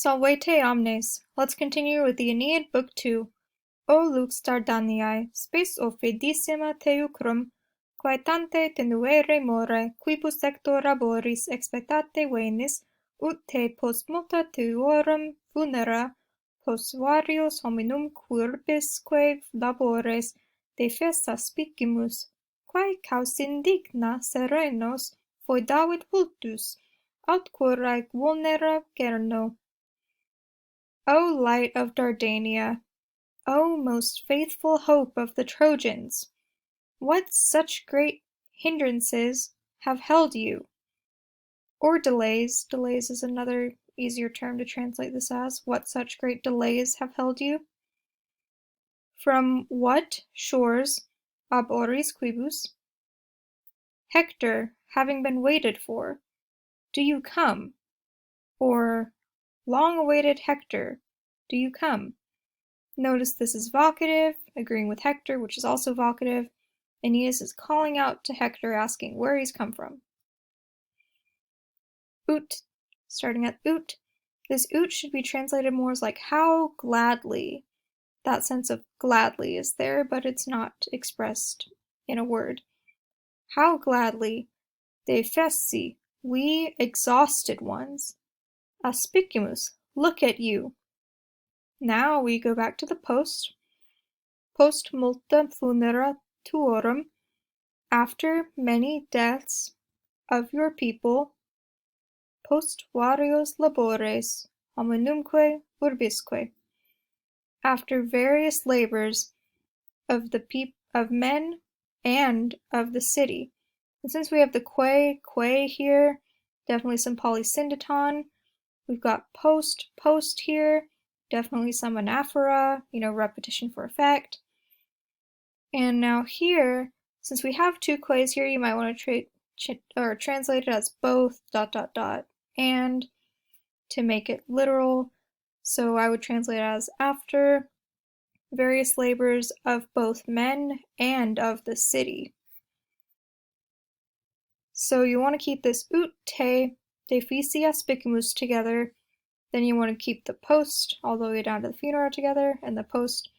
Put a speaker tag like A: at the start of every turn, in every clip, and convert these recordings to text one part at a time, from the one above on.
A: Salvete omnes. Let's continue with the Aeneid, Book 2. O lux Dardaniae, spes offidissima teucrum, quae tante tenuere more, quibus sector laboris expectate venis, ut te post multa tuorum funera, post varios hominum curbisque labores defesta spicimus, quae caus indigna serenos foedavit vultus, aut curae vulnera cerno. O light of Dardania, O most faithful hope of the Trojans, what such great hindrances have held you? Or delays is another easier term to translate this as, what such great delays have held you? From what shores, ab oris quibus? Hector, having been waited for, do you come? Or, long-awaited Hector, do you come? Notice this is vocative, agreeing with Hector, which is also vocative. Aeneas is calling out to Hector, asking where he's come from. Ut, starting at ut. This ut should be translated more as like how gladly. That sense of gladly is there, but it's not expressed in a word. How gladly. De fessi, we exhausted ones. Aspicimus, look at you. Now we go back to the post. Post multa funera tuorum, after many deaths of your people, post varios labores hominumque urbisque, after various labors of men and of the city. And since we have the que here, definitely some polysyndeton. We've got post here, definitely some anaphora, repetition for effect. And now here, since we have two quays here, you might want to translate it as both ... and to make it literal. So I would translate it as after various labors of both men and of the city. So you want to keep this ut te defici aspicimus together. Then you want to keep the post all the way down to the funera together, and the post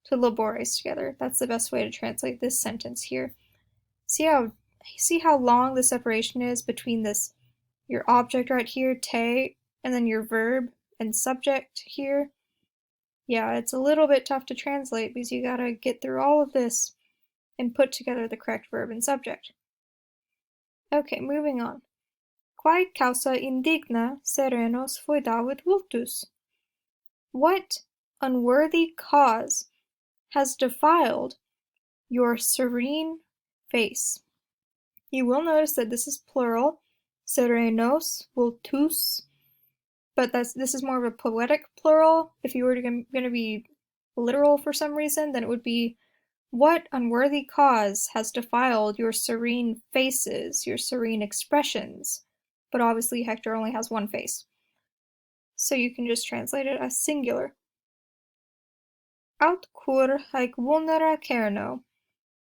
A: to labores together. That's the best way to translate this sentence here. See how long the separation is between this, your object right here, te, and then your verb and subject here? Yeah, it's a little bit tough to translate because you gotta get through all of this and put together the correct verb and subject. Okay, moving on. Quae causa indigna serenos foedavit vultus? What unworthy cause has defiled your serene face? You will notice that this is plural, serenos, vultus, but this is more of a poetic plural. If you were going to be literal for some reason, then it would be, what unworthy cause has defiled your serene faces, your serene expressions? But obviously Hector only has one face. So you can just translate it as singular. Aut cur haec vulnera cerno,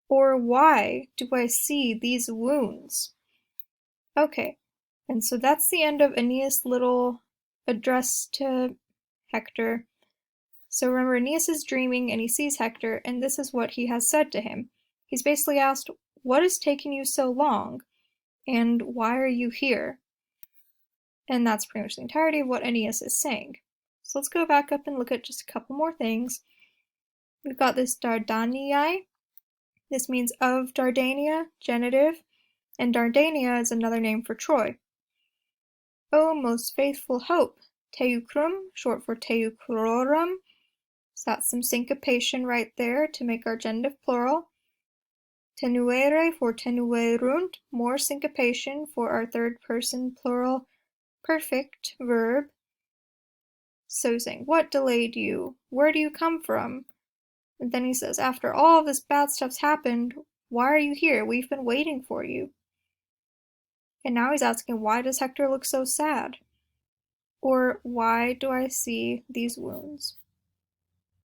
A: or why do I see these wounds? Okay, and so that's the end of Aeneas' little address to Hector. So remember, Aeneas is dreaming and he sees Hector, and this is what he has said to him. He's basically asked, what is taking you so long? And why are you here? And that's pretty much the entirety of what Aeneas is saying. So let's go back up and look at just a couple more things. We've got this Dardaniae. This means of Dardania, genitive, and Dardania is another name for Troy. O most faithful hope, teucrum, short for teucrorum. So that's some syncopation right there to make our genitive plural. Tenuere for tenuerunt, more syncopation for our third person plural perfect verb. So saying, what delayed you? Where do you come from? And then he says, after all of this bad stuff's happened, why are you here? We've been waiting for you. And now he's asking, why does Hector look so sad? Or why do I see these wounds?